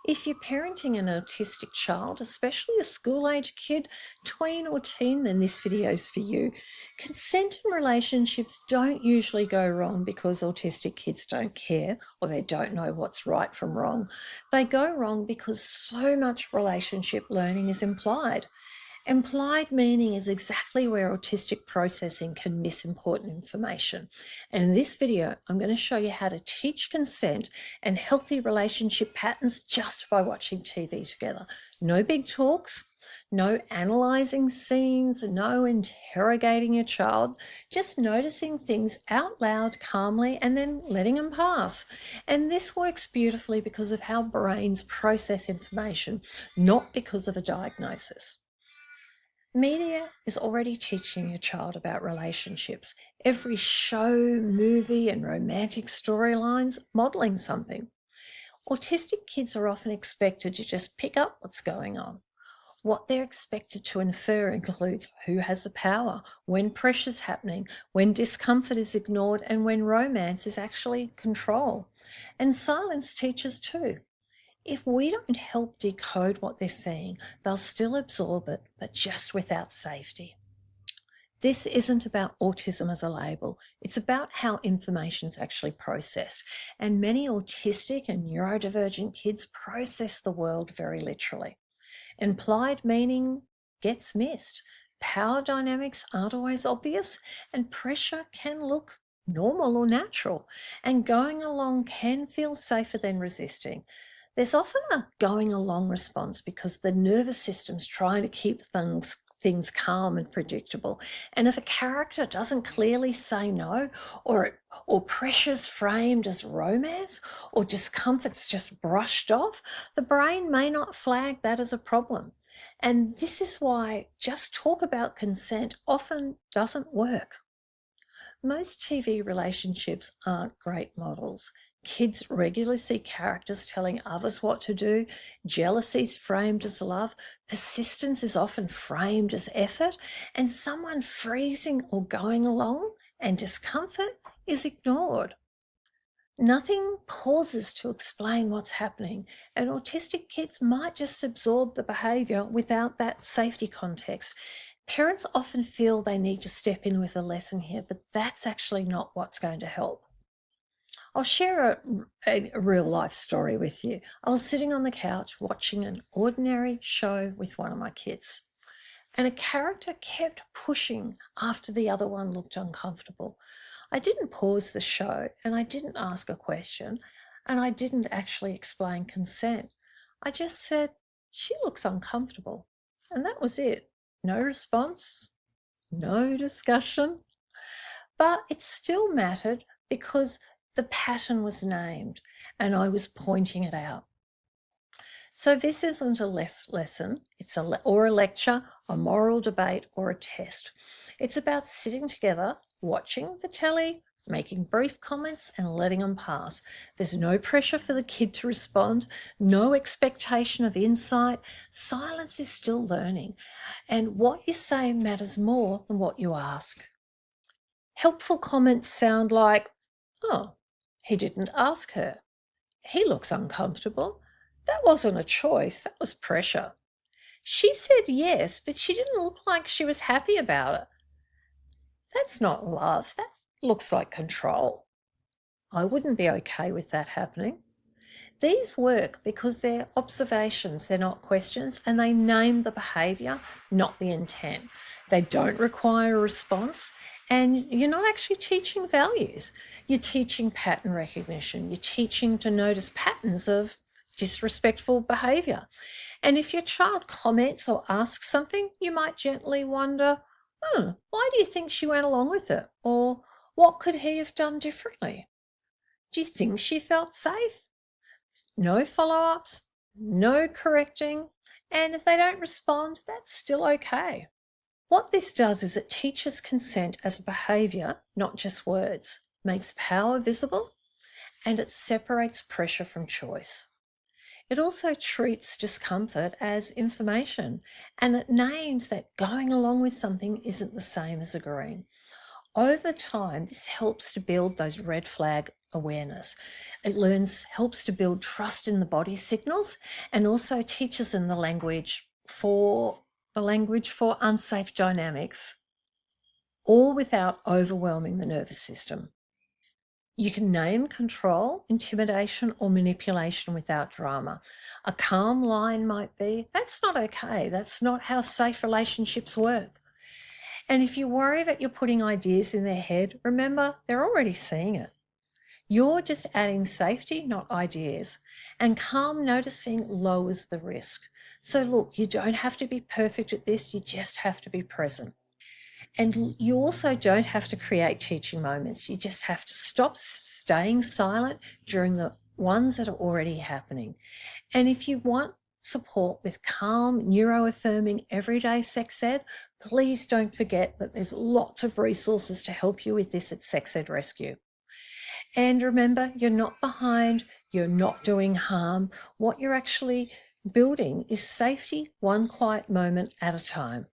If you're parenting an autistic child, especially a school-age kid, tween or teen, then this video is for you. Consent in relationships don't usually go wrong because autistic kids don't care or they don't know what's right from wrong. They go wrong because so much relationship learning is implied. Implied meaning is exactly where autistic processing can miss important information. And in this video, I'm going to show you how to teach consent and healthy relationship patterns just by watching TV together. No big talks, no analysing scenes, no interrogating your child, just noticing things out loud calmly and then letting them pass. And this works beautifully because of how brains process information, not because of a diagnosis. Media is already teaching your child about relationships. Every show, movie, and romantic storylines modeling something. Autistic kids are often expected to just pick up what's going on. What they're expected to infer includes who has the power, when pressure's happening, when discomfort is ignored, and when romance is actually control. And silence teaches too. If we don't help decode what they're seeing, they'll still absorb it, but just without safety. This isn't about autism as a label. It's about how information's actually processed. And many autistic and neurodivergent kids process the world very literally. Implied meaning gets missed. Power dynamics aren't always obvious, and pressure can look normal or natural. And going along can feel safer than resisting. There's often a going along response because the nervous system's trying to keep things calm and predictable. And if a character doesn't clearly say no, or pressure's framed as romance, or discomfort's just brushed off, the brain may not flag that as a problem. And this is why just talk about consent often doesn't work. Most TV relationships aren't great models. Kids regularly see characters telling others what to do. Jealousy is framed as love. Persistence is often framed as effort. And someone freezing or going along and discomfort is ignored. Nothing pauses to explain what's happening, and autistic kids might just absorb the behaviour without that safety context. Parents often feel they need to step in with a lesson here, but that's actually not what's going to help. I'll share a real life story with you. I was sitting on the couch watching an ordinary show with one of my kids, and a character kept pushing after the other one looked uncomfortable. I didn't pause the show, and I didn't ask a question, and I didn't actually explain consent. I just said, "She looks uncomfortable." And that was it. No response, no discussion. But it still mattered because the pattern was named and I was pointing it out. So this isn't a lesson, it's a lecture, a moral debate, or a test. It's about sitting together, watching the telly, making brief comments and letting them pass. There's no pressure for the kid to respond, no expectation of insight. Silence is still learning, and what you say matters more than what you ask. Helpful comments sound like, "Oh, he didn't ask her. He looks uncomfortable. That wasn't a choice, that was pressure. She said yes, but she didn't look like she was happy about it. That's not love, that looks like control. I wouldn't be okay with that happening." These work because they're observations, they're not questions, and they name the behaviour, not the intent. They don't require a response, and you're not actually teaching values. You're teaching pattern recognition. You're teaching to notice patterns of disrespectful behaviour. And if your child comments or asks something, you might gently wonder, why do you think she went along with it? Or what could he have done differently? Do you think she felt safe? No follow-ups, no correcting, and if they don't respond, that's still okay. What this does is it teaches consent as a behaviour, not just words, makes power visible, and it separates pressure from choice. It also treats discomfort as information, and it names that going along with something isn't the same as agreeing. Over time, this helps to build those red flag awareness. It helps to build trust in the body signals, and also teaches them the language for unsafe dynamics, all without overwhelming the nervous system. You can name, control, intimidation, or manipulation without drama. A calm line might be, "That's not okay. That's not how safe relationships work." And if you worry that you're putting ideas in their head, remember, they're already seeing it. You're just adding safety, not ideas. And calm noticing lowers the risk. So look, you don't have to be perfect at this, you just have to be present. And you also don't have to create teaching moments. You just have to stop staying silent during the ones that are already happening. And if you want support with calm, neuro-affirming, everyday sex ed, please don't forget that there's lots of resources to help you with this at Sex Ed Rescue. And remember, you're not behind, you're not doing harm. What you're actually building is safety, one quiet moment at a time.